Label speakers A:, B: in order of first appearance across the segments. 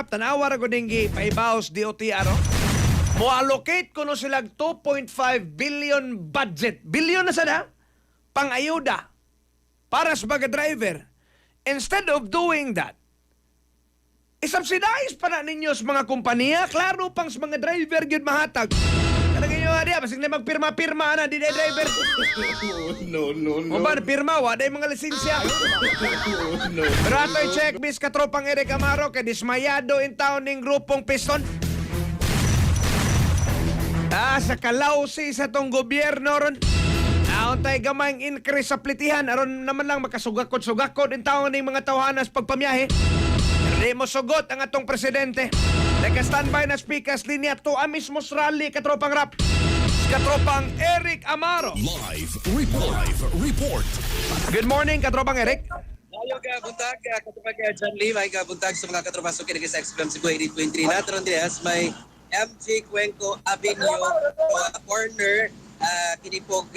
A: Tanawa ra ko dingi paibaos DOTR. Mo-allocate ko no silang 2.5 billion budget. Billion na sana pang-ayuda para sa mga driver. Instead of doing that, isubsidize pa na ninyo sa mga kumpanya. Klaro pang sa mga driver yun mahatag. Kanang inyo nga diya, basig na magpirma-pirma na, di na driver.
B: No.
A: O ba, pirma, wala yung mga lisensya.
B: No.
A: Pero ato'y check, bis katropang Eric Amaro, kay dismayado in town ng grupong Piston. Sa kalawsi sa tong gobyerno ron. Aon tayo gamayng increase sa plitihan. Aron naman lang makasugakod-sugakod in taon ng mga tawanas pagpamiyahe. Di mo sugot ang atong presidente. Nagka-standby na speakers linya to mismo rally katropang rap. Katropang Eric Amaro.
C: Live report.
A: Good morning, katropang Eric.
D: Ayaw ka buntag, katupag John Lee, may kabuntag sa mga katupang suki na sa XFM Cebu 88.3. Natron Diaz, may MJ Cuenco Avenue, corner, kinipog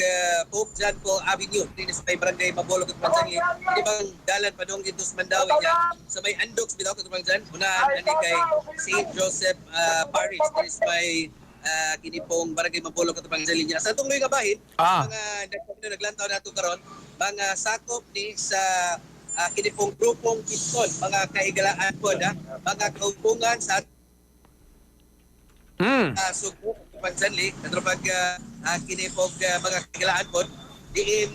D: Pope John Paul Avenue. Dinis may barangay Mabolog at Mansangi. Hindi bang dalan pa doon dito sa Mandawi niya. Sa may Andox, bitaw katupang John. Unaan, ani kay St. Joseph Parish. Dinis may kinipong barangay Mabolog at Mansangi niya. Sa itong luwi kabahin, mga naglantaw na ito karon, mga sakop ni sa kinipong grupong Piston, mga kaigalaan po na, mga kaumpungan sa Sugo, Pansanli, katropag kinipong mga kaigalaan po, diin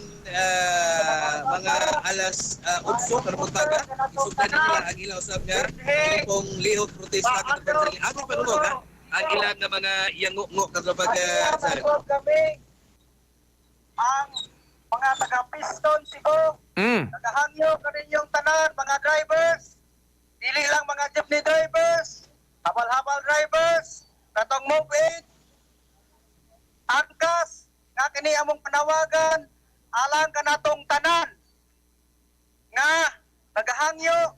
D: mga alas 8, karapong taga, isugdan nila ang ilaw sa mga kinipong lihok protesta katropag Pansanli. Ako panunod ang ilang na mga iyango-ngo katropag
E: kami ang mga taga-Piston Cebu. Nagahangyo ka ninyong tanan, mga drivers. Dili lang mga jeepney drivers, habal-habal drivers, katong move-in, angkas, nga kini among panawagan, alang ka natong tanan, nga nagahangyo,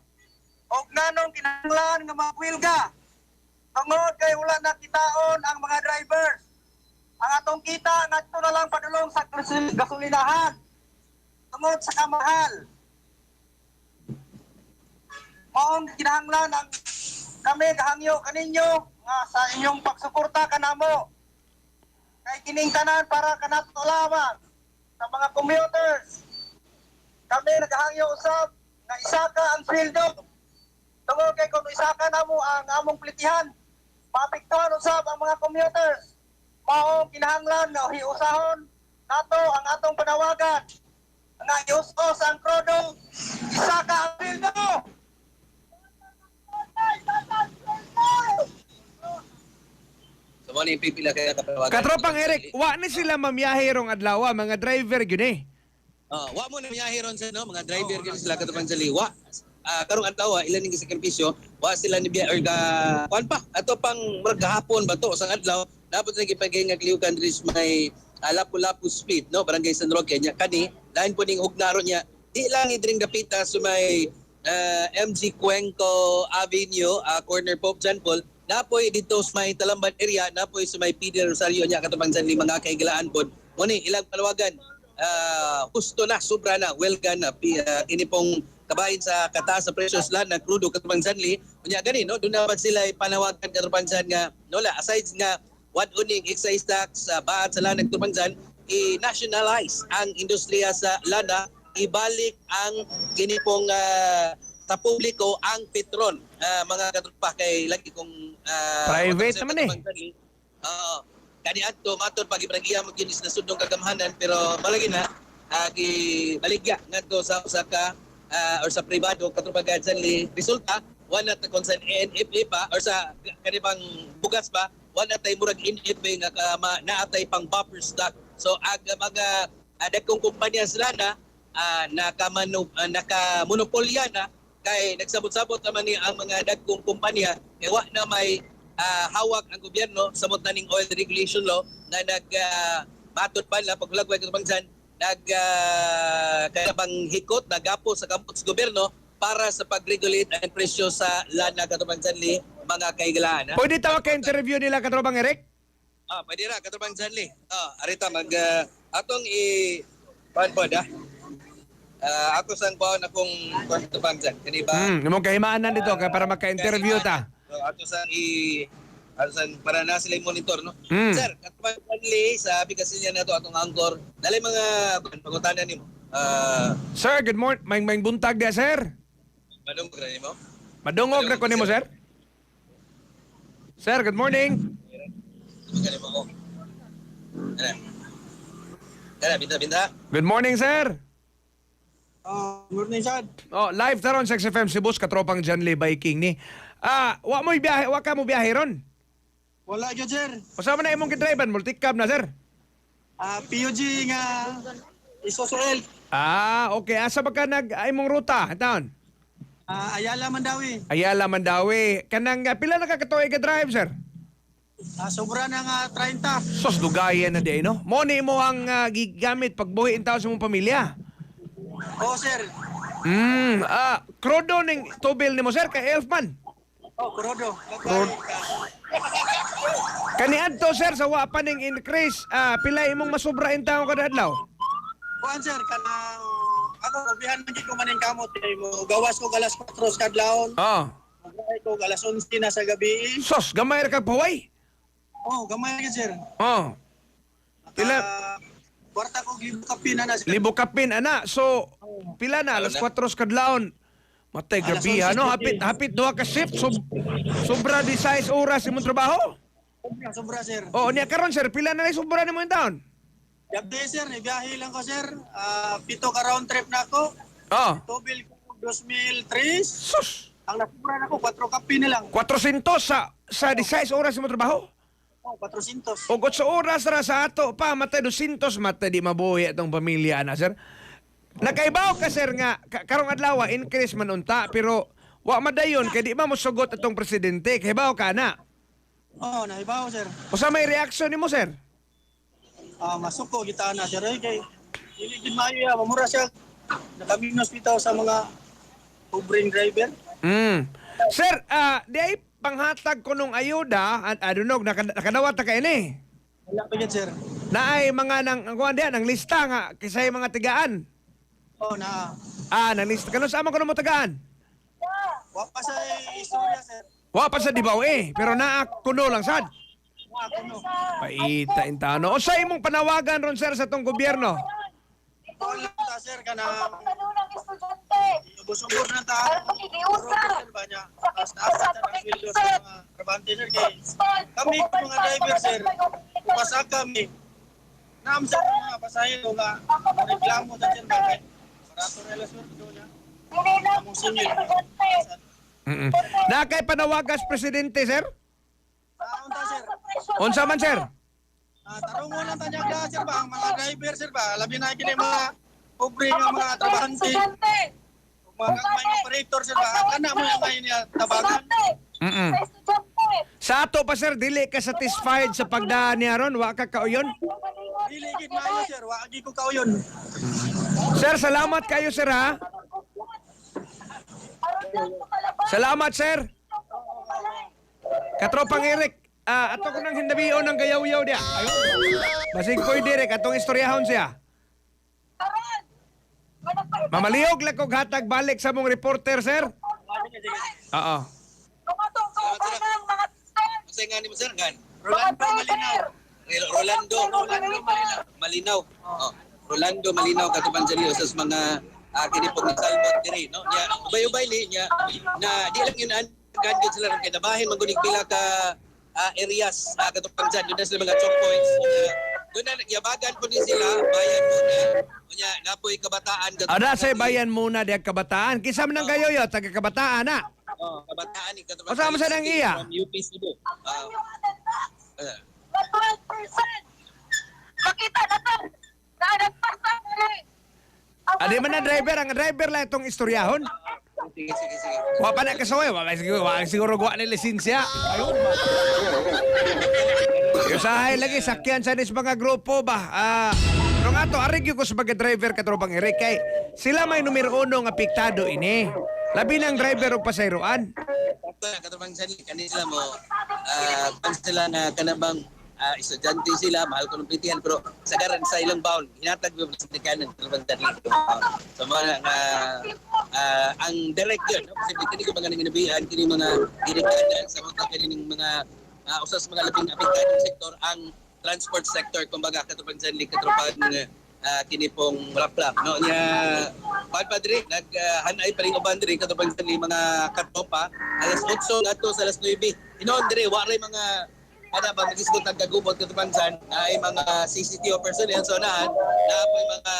E: og nanong kinahanglan nga magwilga. Tungod kay wala na kitaon ang mga drivers. Ang atong kita, ngadto na lang padulong sa gasolinahan. Tungod sa kamahal. Maong kinahanglan ang kami gahangyo kaninyo nga sa inyong pagsuporta kanamo. Kay kining tanan para kanato lamang sa mga commuters. Kami nagahangyo usab nga isaka ang sweldo. Tungod kay kung isaka namo ang among plitihan, mapiktuhan usab ang mga commuters. Maong kinahanglan na hiusahon nato ang atong panawagan. Nga iusos ang krodo, isaka ang sweldo.
D: So, mo ni pipila kaya kapawagan.
A: Katropang Eric, wa ni sila mamiyahe rong adlaw, mga driver yun eh.
D: Wa mo na miyahiron sa no, mga driver gyud sila katupang sa liwa. Karong adlaw ilan ning sakripisyo, wa sila ni biya or ga kuan pa ato pang maghapon ba to sa adlaw dapat na gipagay nga kliukan diri may Lapu-Lapu Split no, barangay San Roque nya kani lain po ning hugnaro niya di lang idring dapita sa may MG Cuenco Avenue, corner Pope John Paul. Napoy dito sa may Talamban area, napoy sa may PD Rosario niya katupang sa mga kaigalaan po. Muni ilang panawagan, gusto na, sobra na, welcome na, inipong kabahin sa kataas sa presyo sila na crudo katupang sanli. Kunya gani, no? Doon naman sila panawagan katupang san nga, nola, aside nga, what uning excise tax, baat sa lana katupang san, i-nationalize ang industriya sa lana, ibalik ang kinipong sa publiko ang petrol. Mga katrupa kay lagi kong
A: Private naman eh.
D: Kani adto matud pag ibranggiya mo kinis na sudong kagamhanan pero malagi na baligya ngadto sa usa ka or sa pribado katrupa gadsanli resulta wala ta kon sa NFA pa or sa kanibang bugas pa wala tay murag NFA nga naatay pang buffer stock. So mga dagkong kumpanya sila na nakamonopolya na kay nagsabot-sabot naman ni ang mga dagkong kumpanya kay wa na may hawak ang gobyerno sa ning oil regulation law na matod pa na paglagway ng bangsan kanabang hikot nagapo sa kampot sa gobyerno para sa pag-regulate ang presyo sa lana katubang sanli mga kaigalaan.
A: Pwede tawag ka interview nila katropang Eric?
D: Pwede ra katubang sanli. Arita mag atong panpod ako sang baon akong katubang san kani ba?
A: Imong kahimaanan dito kay para maka-interview ta.
D: So, ato sa para na sila monitor, no?
A: Mm.
D: Sir, katapang sa aplikasyon niya na ito, atong Angkor, dali mga pangutanan nimo.
A: Sir, good morning. May buntag dia, sir.
D: Manong mo nimo?
A: Madungog na ko nimo, sir. Sir, good morning.
D: Magaling mo ko. Kaya, binta.
A: Good morning, sir.
E: Morning, Chad.
A: Oh, live taron sa XFM Cebu katropang John Lee Biking ni. Wa ka mo biyahe ron.
E: Wala yun, sir.
A: Usama na imong gidriban, multicab na, sir.
E: PUG nga Isosuel.
A: Okay. Asa ba ka imong ruta? Taon?
E: Ayala Mandawi.
A: Ayala Mandawi. Kanang pila na ka katuig ka drive, sir?
E: Sobra na nga 30.
A: Sos dugayan na di, no? Mo ni mo ang gigamit pagbuhi in tao sa mong pamilya.
E: Oo, sir.
A: Krodo ning tubil ni mo, sir, kay Elfman.
E: Kurodo.
A: Kaniadto, sir, sa wa pa ning increase, pila imong masubra in tao kada adlaw?
E: Kuan, sir, kanang ako, ubihan man ko maning kamot. Mo gawas ko alas 4 sa kadlawon. Magay ko alas 11 na sa gabi.
A: Sos, gamay ra kag paway.
E: Gamay ka, sir.
A: Pila?
E: Kwarta ko libo kapin na sir.
A: Libo kapin, ana. So, pila na? Alas 4 kadlawon. Matay, grabe,
E: Alas 11
A: ano? Hapit duha ka shift. Sobra di 6 oras imong trabaho.
E: Sobra, sir.
A: Niya karon, sir, pila na sobra nimo in taon?
E: Gabi, sir. Ibiyahe lang ko, sir. 7 ka round trip na ako. Tubil ko 2003.
A: Sus!
E: Ang nasubra na ko, 4 kapin na lang.
A: 400 sa 16 oras imong trabaho?
E: 400.
A: O 8 oras ra sa ato pa, matay 200, matay di mabuhi atong pamilya na, sir. Nakaibaw ka, sir, nga karong adlaw increase man unta, pero wa madayon kay di mo sugot atong presidente. Kaibaw ka na.
E: Nahibaw, sir.
A: Usa may reaction nimo, sir?
E: Masuko, kita na, sir. Kay, iligid mayo ya, mamura siya. Nakaming hospital sa mga ubring driver.
A: Sir, di ay panghatag ko nung ayuda, I don't know, nakadawat na kayo ni.
E: Wala pa yan, sir.
A: Na ay mga nang lista nga, kisay mga tigaan.
E: Na.
A: Nang lista. Kano sa ko mo tagaan?
E: Wapa sa istorya, sir.
A: Wa pa sa dibaw pero naa kuno lang sad.
E: Ako, no.
A: Paita intano. O sa imong panawagan ron, sir, sa tong gobyerno?
E: Wala ta, sir, ka na.
F: ng estudyante.
E: Busubur na ta.
F: Para pakikiusap.
E: Sir, ba niya? Taas-taas na ng sweldo sa mga trabante, sir. Kami, mga driver, sir. Pumasa kami. Naam, sir, mga pasahero nga. Reklamo na, sir, bakit? Parato na ilang sweldo niya. Among singil.
A: Na kay panawagas presidente, sir?
E: Unta, sir.
A: Unsa man, sir?
E: Tarong mo lang tanya ka, sir, ba? Ang mga driver, sir, ba? Labi na kini mga pobre nga mga trabahante. Mga kamay ng operator, sir, ba? Kana mo yung ngayon niya tabagan.
A: Sa ato pa, sir, dili ka satisfied sa pagdaan niya ron? Wa ka kauyon?
E: Diligid na yun, sir. Wagi ko kauyon.
A: Sir, salamat kayo, sir, ha? Salamat, sir. Katropang Eric, ato ko nang hindabion ng gayaw-yaw dia. Ayun. Basig ko'y direk, atong istoryahon siya. Mamaliyog lang kong hatag balik sa mong reporter, sir. Oo.
D: Masay nga ni mo, sir, gan?
E: Rolando Malinaw.
D: Malinaw. Rolando Malinaw katubang diri sa mga kinipog ng salmot diri, no? Nya ubay-ubay niya na di lang yun gandyan sila rin kinabahin magunig pila ka areas katubang dyan, doon na sila mga choke points. Doon na yabagan po din sila, bayan muna. Nya napoy kabataan
A: Ada say bayan muna diag kabataan. Kisa man ng gayoyo taga kabataan na.
D: kabataan ni katubang.
A: Kasama sa nang iya.
D: From UP Cebu.
F: 12%. Makita na to. Nagpasa ulit.
A: Adi man ang driver lang itong istoryahon.
D: Sige.
A: Wa pa na kasaway, wa siguro guwa ni lisensya. Ayun ba? Usahay lagi sakyan sa nis mga grupo ba. Pero nga to, arigyo ko sa mga driver katropang Eric kay sila may numero 1 nga apektado ini. Labi ng driver o pasayroan.
D: Katubang dyan, kanila mo, sila na kanabang estudyante sila, mahal ko ng plitihan, pero sagaran sa ilang baon, hinatag mo sa tikanan, so mga ang director, no? Kasi kini ko mga nanginabihan, kini mga direkanan sa mga kanilang mga usas mga labing apektadong sektor, ang transport sector, kumbaga katupad dyan, katupad kini pong raplap, no? Nya, padre, naghanay pa rin uban diri katupad dyan, mga katropa, alas 8 ato sa alas 9. Inoon diri, waray mga kada ba mag-isgot ang kagubot katupad dyan, na ay mga CCTV personnel, so naan, na po yung mga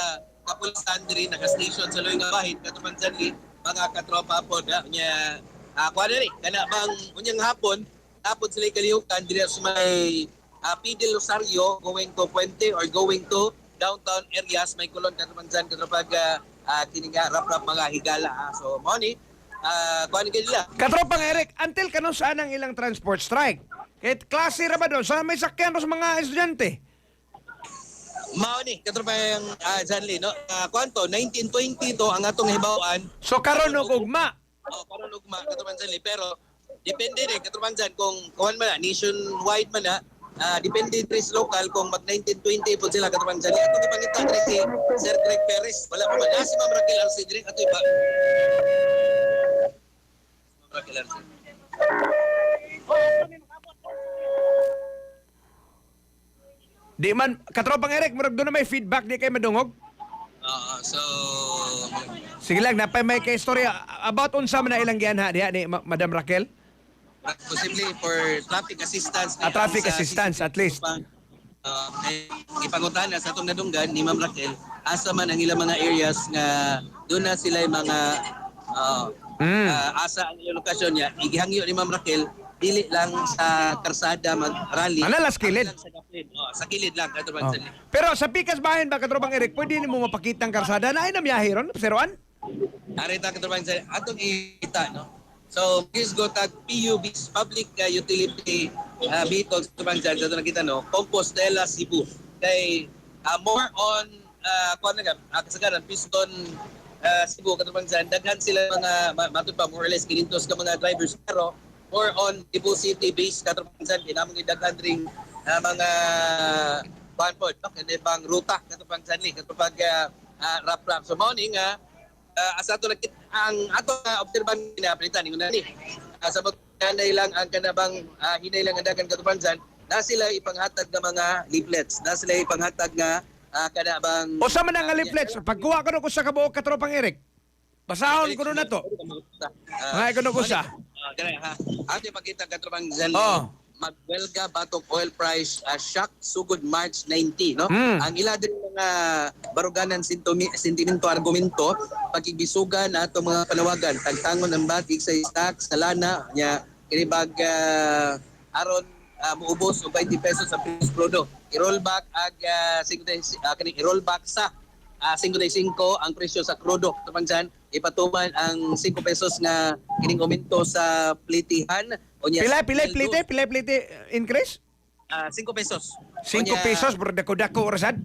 D: kapulisan diri, naka-station sa Loy nga Bahid, katupad dyan, mga katropa po, nya, kuha na rin, kana bang unyang hapon, tapos sila kalihukan, diri sa may PD Rosario, going to Puente or going to downtown areas, may kulon katupad dyan, katupad kiniga, rap-rap mga higala. So, money, kuha na nila.
A: Katropang Eric, until kanon saan ang ilang transport strike? Kahit klase ra ba doon? Saan may sakyan ro sa mga estudyante?
D: Mao ni katropang Janly, no? Kwanto 1920 to ang atong hibawaan.
A: So karon og ugma.
D: Karon ugma katropang Janly, pero depende rin katropang Jan kung kuan man na nationwide man na. Depende rin sa local kung mag 1920 po sila katropang Janly. Ato ipangita rin si Sir Greg Perez. Wala pa man. Si Ma'am Raquel Arce rin. Ato iba. Ma'am Raquel Arce.
A: Di man, katropang Eric, murag doon na may feedback, di kayo madungog?
D: So
A: Sige lang, napay may kay istorya about unsa man na ilang gianha diha ni Madam Raquel?
D: possibly for traffic assistance.
A: Traffic assistance at least.
D: Ipangutan sa itong nadunggan ni Ma'am Raquel, asa man ang ilang mga areas nga doon na sila yung mga asa ang ilang lokasyon niya. Igihangyo ni Ma'am Raquel, dili lang sa karsada mag-rally.
A: Analas kilid.
D: Sa kilid. Sa kilid lang. Katubang sa
A: Pero sa pikas bahin ba, katropang Eric, pwede mo mapakita ang karsada na ay namiyahe ron? Seruan?
D: Arita katubang sa atong ita, no? So, please go tag PUBs, Public Utility Vehicles, katubang dyan, dito nakita, no? Compostela, Cebu. Kay more on, kuha na nga, kasagaran, Piston, Cebu, katubang dyan, daghan sila mga, matod pa, more or less, kinintos ka mga drivers, pero more on Cebu City based katubang dyan, kinamang daghan ring mga kuhan po, no? Kaya bang ruta, katubang dyan, katubang rap-rap. So, morning, asa ato ang ato obserban na palitan ningon ni sa kanay lang ang kanabang hinay lang ang dagan katuban dyan, na sila ipanghatag ng mga leaflets, na sila ipanghatag nga kanabang
A: O sa man ang leaflets, pagkuha ko ko sa kabuok katropang Eric. Basahon ko na to. Ngay ko ko sa.
D: Ato ipakita katropang dyan, magwelga batok oil price shock sugod March 90, no? Ang ila din mga baruganan sentimento argumento pagibisugan ato mga panawagan tagtangon ang batik sa stock sa lana nya kinibag aron muubos og 20 pesos sa previous product. I-rollback ag kani i-rollback sa 55 ang presyo sa krudo. Tuman dyan, ipatuman ang 5 pesos nga kining aumento sa plitihan.
A: Pilay plite increase?
D: 5 pesos.
A: 5 pesos, bro, dako-dako orasad.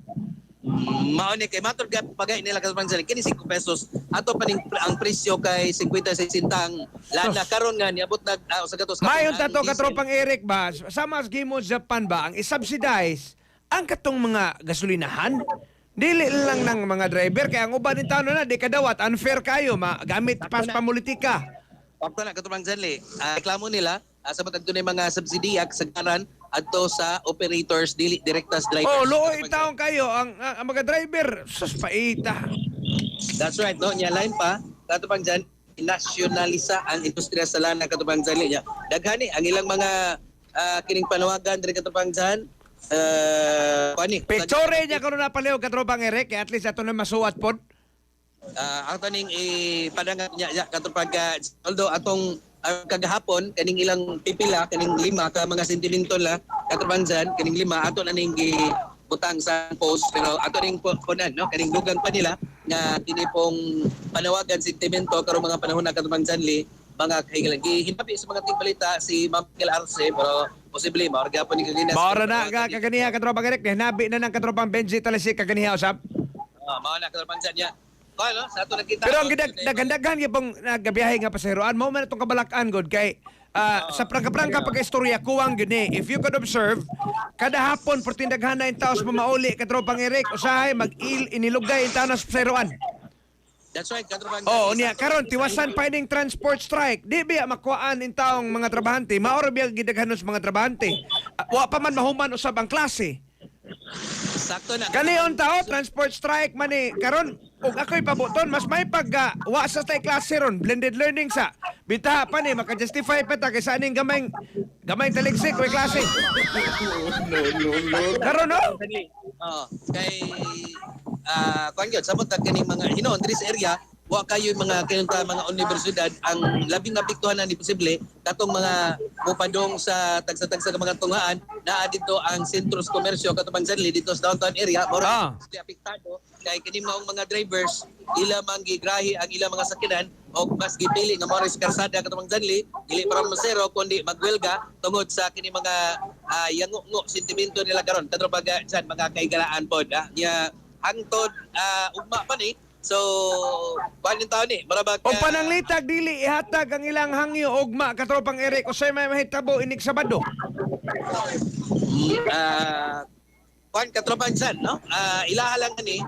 D: Mauni kay matod ga pagay nila katubang dyan, kini 5 pesos. Ato pa ning ang presyo kay 50-60 ang lana karon nga niabot na sa gatos.
A: Mayon tato katropang Eric ba, sa mas gimo Japan ba, ang isubsidize ang katong mga gasolinahan? Dili lang ng mga driver, kaya ang uban ng tao na, di kadawat, unfair kayo, gamit pas pamulitika.
D: Pakta na katubang dyan, reklamo nila, sa matag doon mga subsidiyak sa karan adto sa operators, dili direktas drivers.
A: Oh, looy taong kayo, ang mga driver, sus paita.
D: That's right, no? Nya line pa, katubang dyan, nasyonalisa ang industriya sa lana katubang dyan. Daghani, ang ilang mga kining panawagan, diri katubang dyan,
A: Picture niya kung napaliw katropang Eric, kaya at least ato na masuwat pod.
D: ang taning ipadangan niya katupag although atong kagahapon kaning ilang pipila kaning 5 ka mga sentimento la katupang dyan kaning 5 ato na ning butang sa post, pero ato ning punan, no, kaning dugang pa nila nga kini pong panawagan sentimento karong mga panahon na katupang dyan mga kahigalan. Hinabi sa mga tingbalita si Ma'am Raquel Arce, pero posible maorga po ni Kaginas.
A: Maora na kaganiha katropang Eric, hinabi na ng katropang Benji Talasi kaganiha usap.
D: Mao na katupang dyan niya. Ano, sa ato nakita.
A: Pero ang daghan-daghan yung pong nagabiyahe nga pasaheroan, mo man itong kabalakan god kay sa prangka-prangka pag-istorya, kuwang gini. If you could observe, kada hapon, pertindaghan na yung taos mamauli, katropang Eric, usahay, inilugay yung taon na seroan.
D: That's right, Katropang
A: Oo,
D: Zanli.
A: niya. Karon, tiwasan pa ining transport strike. Di biya makuhaan in taong mga trabahante. Maoro biya gidaghanon sa mga trabahante. Wa pa man mahuman usab ang klase.
D: Sakto na.
A: Kaniyon tao, transport strike man ni. Karon, ug ako'y pabuton, mas may wa sa tay klase ron. Blended learning sa. Bitaha pa ni, maka-justify pa ta kaysa aning gamay taligsik o klase.
B: No, no, no.
A: Karon, no?
D: Kay kuan gyud sabot ta kining mga hinon diri sa area wa kayo yung mga kinunta mga universidad ang labing apektuhan na ni posible katong mga mupadong sa tagsa-tagsa ng mga tungaan naa dito ang sentros komersyo katong Zanli dito sa downtown area mura apektado kay kini mga drivers ila man gigrahi ang ila mga sakyanan o mas gipili nga mga karsada katong Zanli dili para masero kundi magwelga tungod sa kini mga yango-ngo sentimento nila karon kadto baga dyan mga kaigalaan pod nya hangtod ugma pa ni. So, panin taon ni, marabag
A: O pananglitag dili ihatag ang ilang hangyo ugma katropang Eric usay may mahitabo inig Sabado.
D: kuan katropang dyan, no? Ilaha lang ni,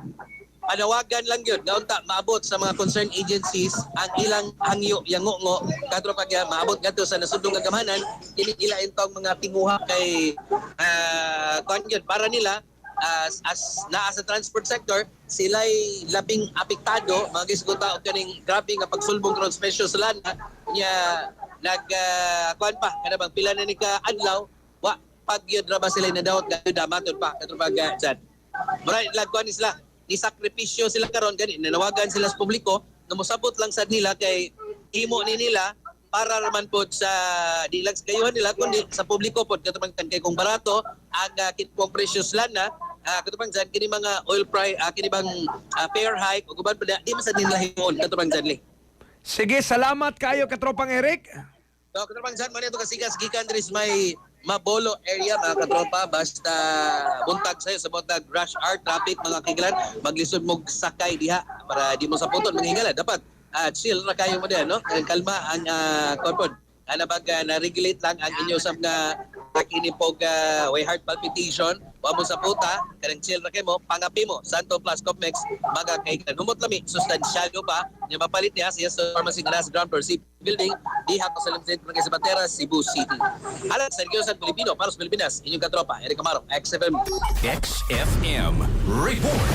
D: panawagan lang yun, naunta maabot sa mga concerned agencies ang ilang hangyo, yango-ngo, katropang yan, maabot nga to sa nasundong agamanan, inilain tong mga tinguha kay kuan yun, para nila, as naa sa transport sector sila'y labing apektado mga gisguta og kaning grabe nga pagsulbong karon special sa lana nya kuan pa kada bang pila na ni ka adlaw wa pag yun ra ba sila nadawat gayo damatod pa katubag dyan maray lagkuan sila ni sakripisyo sila karon gani nanawagan sila sa publiko nga mosabot lang sad nila kay imo ni nila para raman pod sa di lang sa kayuhan nila kundi sa publiko pod katubang kay kung barato ang kitpong presyo sa lana katubang dyan, kini mga oil price, kini bang fare hike, o guban pa di masad nila himon, katubang dyan,
A: Sige, salamat kayo katropang Eric.
D: So, katubang dyan, man ito kasigas, gikan diri sa may Mabolo area, mga katropa, basta buntag sa'yo sa buntag rush hour traffic, mga kigalan, maglisod mo sakay diha, para di mo sa puton, mga higala, dapat chill na kayo mo din, no? Kalma ang korpod. Na-regulate lang ang inyo sa mga inipog way heart palpitation, wamo sa puta, kanang chill na kayo mo, pangapi mo, Santo Plus Complex, mga kaigan. Humot lami, sustansyado pa, niya mapalit niya siya sa pharmacy glass ground floor C building, diha ko sa Limsit, Barangay Zapatera, Cebu City. Alam, Sergiosan Pilipino, para sa Pilipinas, inyong katropa, Eric Amaro, XFM.
C: XFM Report.